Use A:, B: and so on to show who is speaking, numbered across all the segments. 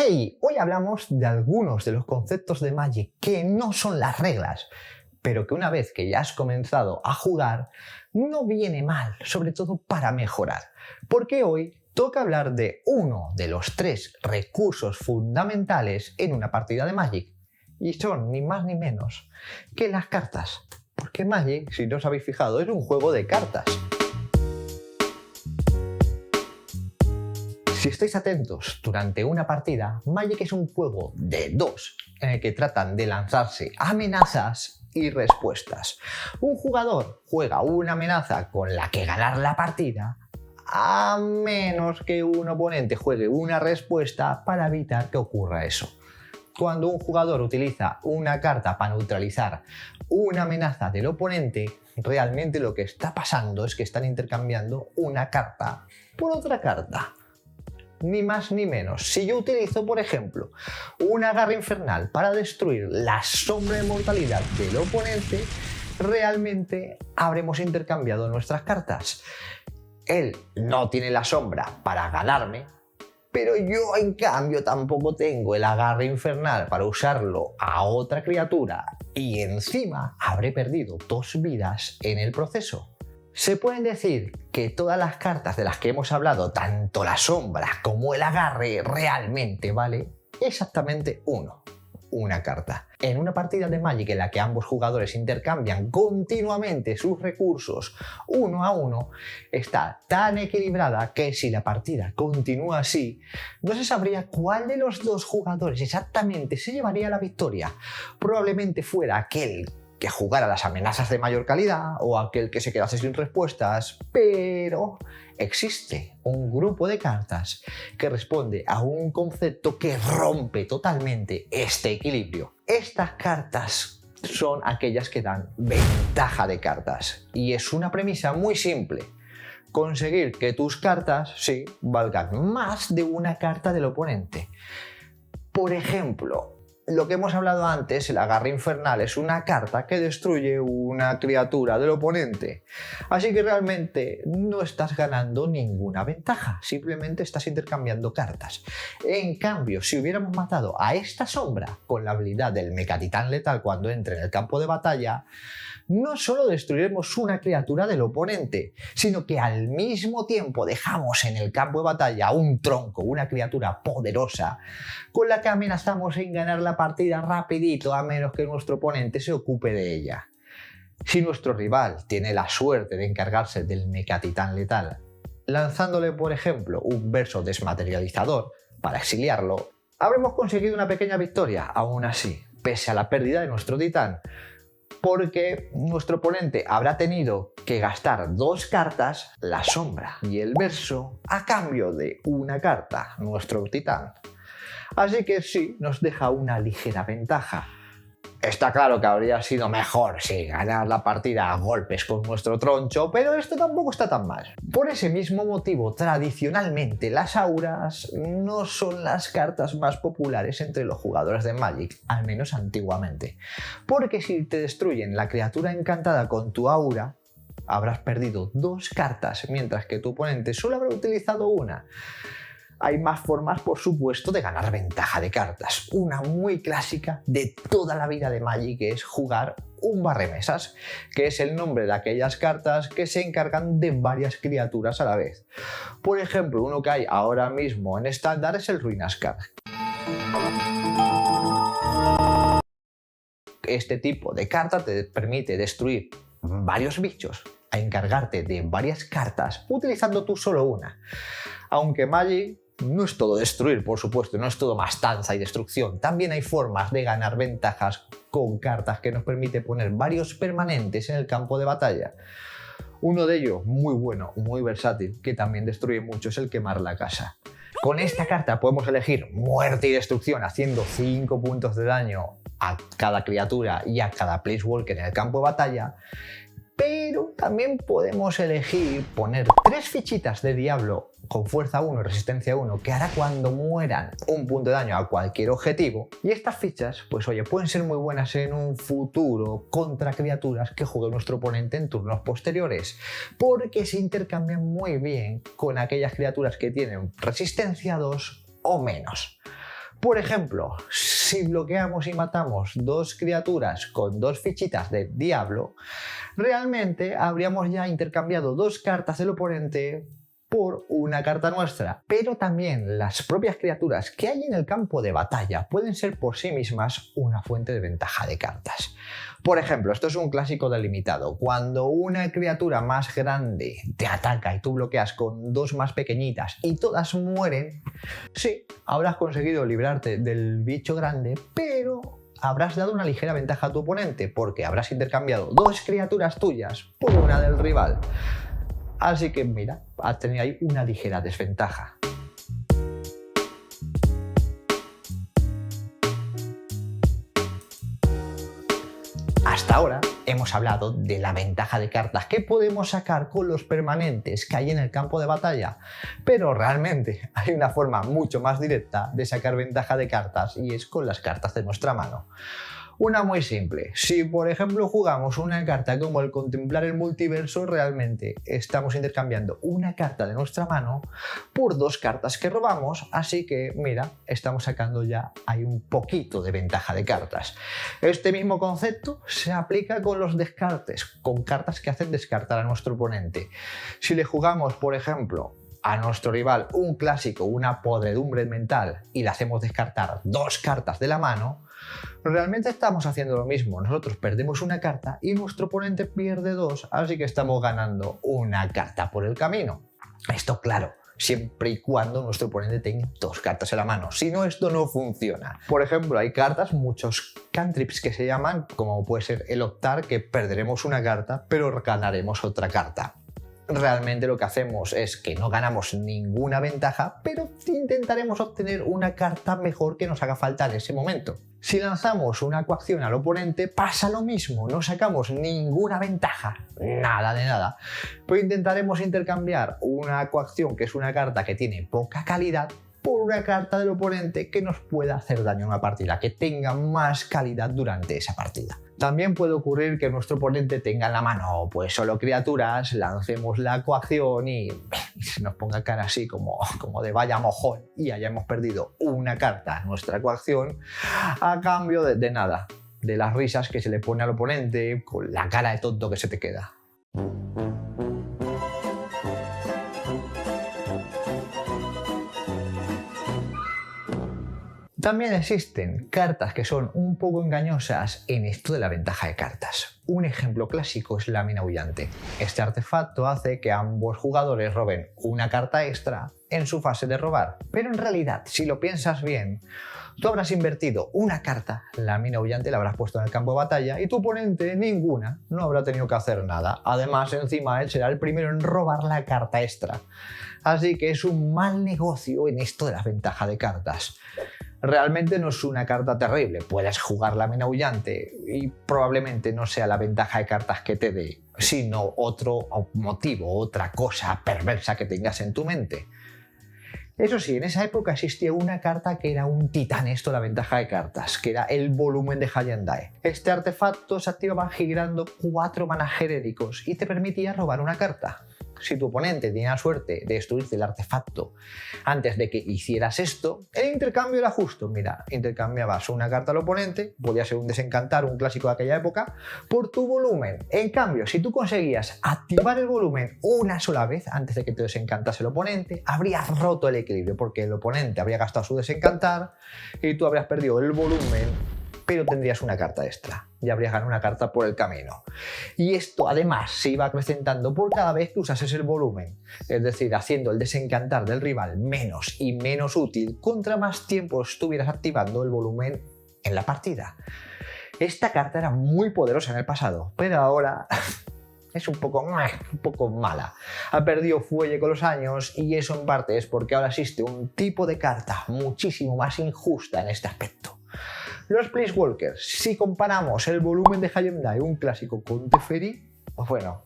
A: Hey, hoy hablamos de algunos de los conceptos de Magic que no son las reglas, pero que una vez que ya has comenzado a jugar, no viene mal, sobre todo para mejorar. Porque hoy toca hablar de uno de los 3 recursos fundamentales en una partida de Magic, y son ni más ni menos que las cartas. Porque Magic, si no os habéis fijado, es un juego de cartas. Si estáis atentos durante una partida, Magic es un juego de 2 en el que tratan de lanzarse amenazas y respuestas. Un jugador juega una amenaza con la que ganar la partida, a menos que un oponente juegue una respuesta para evitar que ocurra eso. Cuando un jugador utiliza una carta para neutralizar una amenaza del oponente, realmente lo que está pasando es que están intercambiando una carta por otra carta. Ni más ni menos. Si yo utilizo, por ejemplo, una garra infernal para destruir la sombra de mortalidad del oponente, realmente habremos intercambiado nuestras cartas. Él no tiene la sombra para ganarme, pero yo en cambio tampoco tengo el agarre infernal para usarlo a otra criatura y encima habré perdido 2 vidas en el proceso. Se pueden decir que todas las cartas de las que hemos hablado, tanto la sombra como el agarre, realmente vale exactamente una carta. En una partida de Magic en la que ambos jugadores intercambian continuamente sus recursos uno a uno, está tan equilibrada que si la partida continúa así, no se sabría cuál de los 2 jugadores exactamente se llevaría la victoria. Probablemente fuera aquel que jugara las amenazas de mayor calidad o aquel que se quedase sin respuestas, pero existe un grupo de cartas que responde a un concepto que rompe totalmente este equilibrio. Estas cartas son aquellas que dan ventaja de cartas y es una premisa muy simple: conseguir que tus cartas, sí, valgan más de una carta del oponente. Por ejemplo, lo que hemos hablado antes, el agarre infernal, es una carta que destruye una criatura del oponente. Así que realmente no estás ganando ninguna ventaja, simplemente estás intercambiando cartas. En cambio, si hubiéramos matado a esta sombra con la habilidad del Mecatitán Letal cuando entre en el campo de batalla, no solo destruiremos una criatura del oponente, sino que al mismo tiempo dejamos en el campo de batalla un tronco, una criatura poderosa, con la que amenazamos en ganar la partida rapidito a menos que nuestro oponente se ocupe de ella. Si nuestro rival tiene la suerte de encargarse del Mecatitán Letal, lanzándole por ejemplo un verso desmaterializador para exiliarlo, habremos conseguido una pequeña victoria aún así, pese a la pérdida de nuestro titán, porque nuestro oponente habrá tenido que gastar 2 cartas, la sombra y el verso, a cambio de una carta, nuestro titán. Así que sí, nos deja una ligera ventaja. Está claro que habría sido mejor ganar la partida a golpes con nuestro troncho, pero esto tampoco está tan mal. Por ese mismo motivo, tradicionalmente las auras no son las cartas más populares entre los jugadores de Magic, al menos antiguamente. Porque si te destruyen la criatura encantada con tu aura, habrás perdido 2 cartas, mientras que tu oponente solo habrá utilizado una. Hay más formas, por supuesto, de ganar ventaja de cartas. Una muy clásica de toda la vida de Magic es jugar un barremesas, que es el nombre de aquellas cartas que se encargan de varias criaturas a la vez. Por ejemplo, uno que hay ahora mismo en estándar es el Ruinascar. Este tipo de carta te permite destruir varios bichos, a encargarte de varias cartas utilizando tú solo una. Aunque Magic no es todo destruir, por supuesto, no es todo matanza y destrucción. También hay formas de ganar ventajas con cartas que nos permite poner varios permanentes en el campo de batalla. Uno de ellos, muy bueno, muy versátil, que también destruye mucho, es el quemar la casa. Con esta carta podemos elegir muerte y destrucción haciendo 5 puntos de daño a cada criatura y a cada Placewalker en el campo de batalla. Pero también podemos elegir poner 3 fichitas de diablo con fuerza 1 y resistencia 1 que hará cuando mueran un punto de daño a cualquier objetivo. Y estas fichas, pues oye, pueden ser muy buenas en un futuro contra criaturas que juegue nuestro oponente en turnos posteriores, porque se intercambian muy bien con aquellas criaturas que tienen resistencia 2 o menos. Por ejemplo, si bloqueamos y matamos dos criaturas con dos fichitas de diablo, realmente habríamos ya intercambiado dos cartas del oponente por una carta nuestra. Pero también las propias criaturas que hay en el campo de batalla pueden ser por sí mismas una fuente de ventaja de cartas. Por ejemplo, esto es un clásico delimitado. Cuando una criatura más grande te ataca y tú bloqueas con dos más pequeñitas y todas mueren, sí, habrás conseguido librarte del bicho grande, pero habrás dado una ligera ventaja a tu oponente porque habrás intercambiado dos criaturas tuyas por una del rival. Así que mira, has tenido ahí una ligera desventaja. Hasta ahora hemos hablado de la ventaja de cartas que podemos sacar con los permanentes que hay en el campo de batalla, pero realmente hay una forma mucho más directa de sacar ventaja de cartas y es con las cartas de nuestra mano. Una muy simple. Si por ejemplo jugamos una carta como el Contemplar el Multiverso, realmente estamos intercambiando una carta de nuestra mano por dos cartas que robamos, así que mira, estamos sacando ya ahí un poquito de ventaja de cartas. Este mismo concepto se aplica con los descartes, con cartas que hacen descartar a nuestro oponente. Si le jugamos por ejemplo a nuestro rival un clásico, una podredumbre mental y le hacemos descartar dos cartas de la mano, realmente estamos haciendo lo mismo. Nosotros perdemos una carta y nuestro oponente pierde dos, así que estamos ganando una carta por el camino. Esto claro, siempre y cuando nuestro oponente tenga dos cartas en la mano. Si no, esto no funciona. Por ejemplo, hay cartas, muchos cantrips que se llaman, como puede ser el optar, que perderemos una carta, pero ganaremos otra carta. Realmente lo que hacemos es que no ganamos ninguna ventaja, pero intentaremos obtener una carta mejor que nos haga falta en ese momento. Si lanzamos una coacción al oponente, pasa lo mismo, no sacamos ninguna ventaja, nada de nada. Pero intentaremos intercambiar una coacción, que es una carta que tiene poca calidad, por una carta del oponente que nos pueda hacer daño en una partida, que tenga más calidad durante esa partida. También puede ocurrir que nuestro oponente tenga en la mano pues solo criaturas, lancemos la coacción y se nos ponga cara así como de vaya mojón y hayamos perdido una carta, nuestra coacción, a cambio de nada, de las risas que se le pone al oponente con la cara de tonto que se te queda. También existen cartas que son un poco engañosas en esto de la ventaja de cartas. Un ejemplo clásico es la Mina Aullante. Este artefacto hace que ambos jugadores roben una carta extra en su fase de robar. Pero en realidad, si lo piensas bien, tú habrás invertido una carta, la Mina Aullante la habrás puesto en el campo de batalla y tu oponente ninguna, no habrá tenido que hacer nada. Además, encima él será el primero en robar la carta extra. Así que es un mal negocio en esto de la ventaja de cartas. Realmente no es una carta terrible, puedes jugar la Mina Aullante y probablemente no sea la ventaja de cartas que te dé, sino otro motivo, otra cosa perversa que tengas en tu mente. Eso sí, en esa época existía una carta que era un titán, esto la ventaja de cartas, que era el volumen de Hyundai. Este artefacto se activaba girando 4 maná genéricos y te permitía robar una carta. Si tu oponente tenía la suerte de destruirte el artefacto antes de que hicieras esto, el intercambio era justo. Mira, intercambiabas una carta al oponente, podía ser un desencantar, un clásico de aquella época, por tu volumen. En cambio, si tú conseguías activar el volumen una sola vez antes de que te desencantase el oponente, habrías roto el equilibrio porque el oponente habría gastado su desencantar y tú habrías perdido el volumen, pero tendrías una carta extra y habrías ganado una carta por el camino. Y esto además se iba acrecentando por cada vez que usases el volumen, es decir, haciendo el desencantar del rival menos y menos útil contra más tiempo estuvieras activando el volumen en la partida. Esta carta era muy poderosa en el pasado, pero ahora es un poco mala. Ha perdido fuelle con los años y eso en parte es porque ahora existe un tipo de carta muchísimo más injusta en este aspecto. Los Planeswalkers, si comparamos el volumen de Hyundai, un clásico, con Teferi, pues bueno,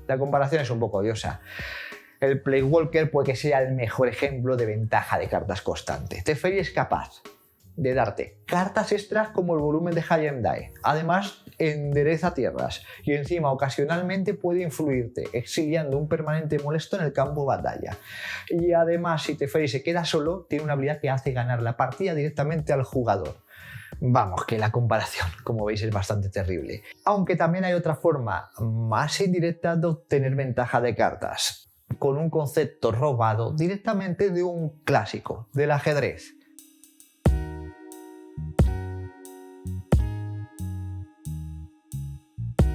A: la comparación es un poco odiosa. El Planeswalker puede que sea el mejor ejemplo de ventaja de cartas constante. Teferi es capaz de darte cartas extras como el volumen de High and Die. Además, endereza tierras y encima ocasionalmente puede influirte, exiliando un permanente molesto en el campo de batalla. Y además, si Teferi se queda solo, tiene una habilidad que hace ganar la partida directamente al jugador. Vamos, que la comparación, como veis, es bastante terrible. Aunque también hay otra forma más indirecta de obtener ventaja de cartas, con un concepto robado directamente de un clásico, del ajedrez.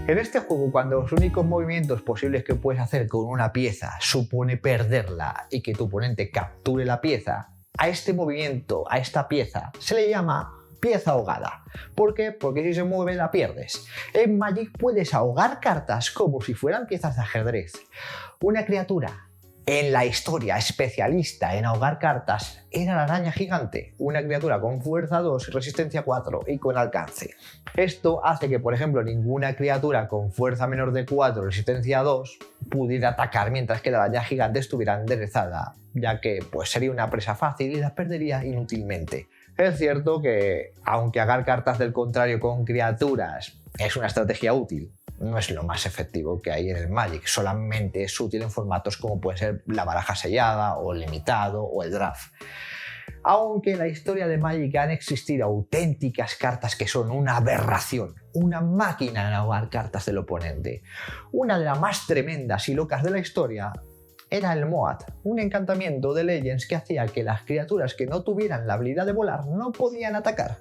A: En este juego, cuando los únicos movimientos posibles que puedes hacer con una pieza supone perderla y que tu oponente capture la pieza, a este movimiento, a esta pieza, se le llama pieza ahogada. ¿Por qué? Porque si se mueve la pierdes. En Magic puedes ahogar cartas como si fueran piezas de ajedrez. Una criatura en la historia especialista en ahogar cartas era la araña gigante, una criatura con fuerza 2, resistencia 4 y con alcance. Esto hace que, por ejemplo, ninguna criatura con fuerza menor de 4, resistencia 2, pudiera atacar mientras que la araña gigante estuviera enderezada, ya que pues, sería una presa fácil y la perdería inútilmente. Es cierto que, aunque ahogar cartas del contrario con criaturas es una estrategia útil, no es lo más efectivo que hay en el Magic, solamente es útil en formatos como puede ser la baraja sellada o el limitado o el draft. Aunque en la historia de Magic han existido auténticas cartas que son una aberración, una máquina en ahogar cartas del oponente. Una de las más tremendas y locas de la historia era el Moat, un encantamiento de Legends que hacía que las criaturas que no tuvieran la habilidad de volar no podían atacar.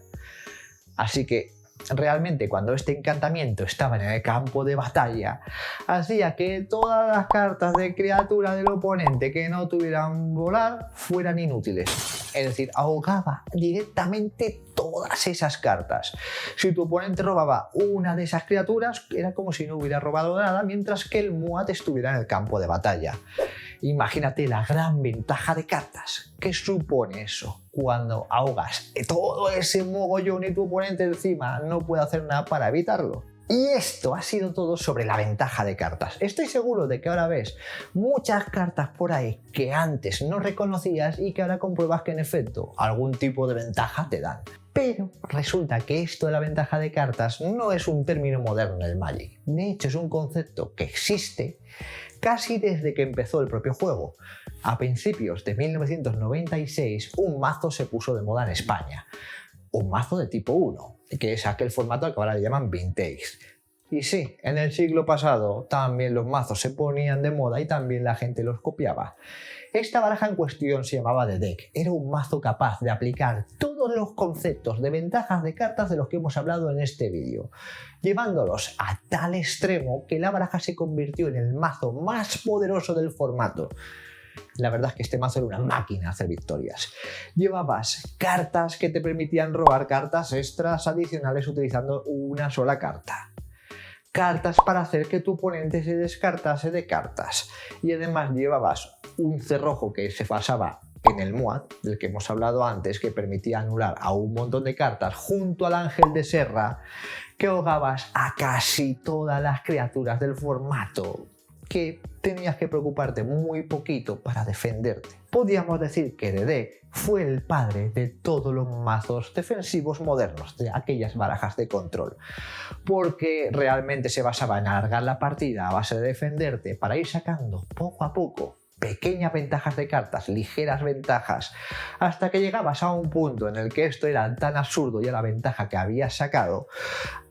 A: Así que realmente cuando este encantamiento estaba en el campo de batalla, hacía que todas las cartas de criatura del oponente que no tuvieran volar fueran inútiles. Es decir, ahogaba directamente todas esas cartas. Si tu oponente robaba una de esas criaturas, era como si no hubiera robado nada, mientras que el Moat estuviera en el campo de batalla. Imagínate la gran ventaja de cartas. ¿Qué supone eso? Cuando ahogas todo ese mogollón y tu oponente encima no puede hacer nada para evitarlo. Y esto ha sido todo sobre la ventaja de cartas. Estoy seguro de que ahora ves muchas cartas por ahí que antes no reconocías y que ahora compruebas que en efecto algún tipo de ventaja te dan. Pero resulta que esto de la ventaja de cartas no es un término moderno en el Magic. De hecho, es un concepto que existe casi desde que empezó el propio juego. A principios de 1996, un mazo se puso de moda en España. Un mazo de tipo 1, que es aquel formato al que ahora le llaman Vintage. Y sí, en el siglo pasado también los mazos se ponían de moda y también la gente los copiaba. Esta baraja en cuestión se llamaba The Deck. Era un mazo capaz de aplicar todos los conceptos de ventajas de cartas de los que hemos hablado en este vídeo, llevándolos a tal extremo que la baraja se convirtió en el mazo más poderoso del formato. La verdad es que este mazo era una máquina de hacer victorias. Llevabas cartas que te permitían robar cartas extras adicionales utilizando una sola carta. Cartas para hacer que tu oponente se descartase de cartas. Y además llevabas un cerrojo que se basaba en el Moat, del que hemos hablado antes, que permitía anular a un montón de cartas junto al Ángel de Serra, que ahogabas a casi todas las criaturas del formato, que tenías que preocuparte muy poquito para defenderte. Podríamos decir que The Deck fue el padre de todos los mazos defensivos modernos, de aquellas barajas de control, porque realmente se basaba en alargar la partida a base de defenderte para ir sacando poco a poco pequeñas ventajas de cartas, ligeras ventajas, hasta que llegabas a un punto en el que esto era tan absurdo ya la ventaja que habías sacado,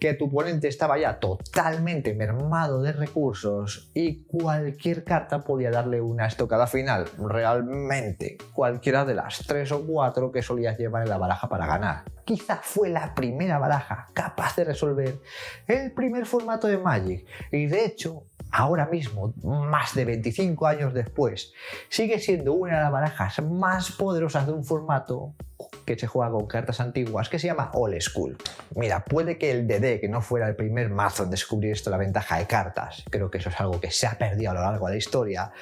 A: que tu oponente estaba ya totalmente mermado de recursos y cualquier carta podía darle una estocada final, realmente cualquiera de las 3 o 4 que solías llevar en la baraja para ganar. Quizá fue la primera baraja capaz de resolver el primer formato de Magic y de hecho ahora mismo, más de 25 años después, sigue siendo una de las barajas más poderosas de un formato que se juega con cartas antiguas, que se llama Old School. Mira, puede que el The Deck no fuera el primer mazo en descubrir esto, la ventaja de cartas. Creo que eso es algo que se ha perdido a lo largo de la historia.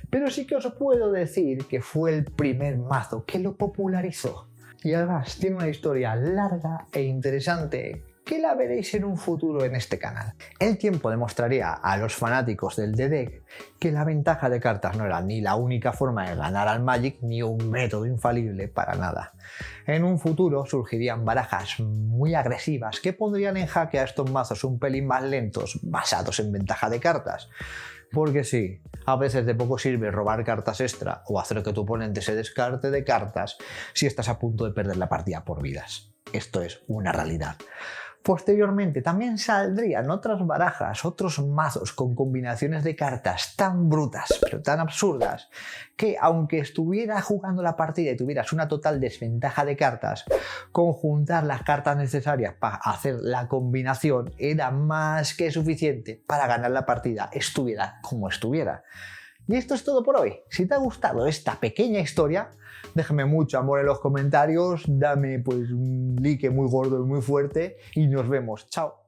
A: Pero sí que os puedo decir que fue el primer mazo que lo popularizó. Y además tiene una historia larga e interesante que la veréis en un futuro en este canal. El tiempo demostraría a los fanáticos del The-Deck que la ventaja de cartas no era ni la única forma de ganar al Magic ni un método infalible para nada. En un futuro surgirían barajas muy agresivas que pondrían en jaque a estos mazos un pelín más lentos basados en ventaja de cartas. Porque sí, a veces de poco sirve robar cartas extra o hacer que tu oponente se descarte de cartas si estás a punto de perder la partida por vidas. Esto es una realidad. Posteriormente también saldrían otras barajas, otros mazos con combinaciones de cartas tan brutas, pero tan absurdas, que aunque estuviera jugando la partida y tuvieras una total desventaja de cartas, conjuntar las cartas necesarias para hacer la combinación era más que suficiente para ganar la partida, estuviera como estuviera. Y esto es todo por hoy. Si te ha gustado esta pequeña historia, déjame mucho amor en los comentarios, dame pues un like muy gordo y muy fuerte y nos vemos. Chao.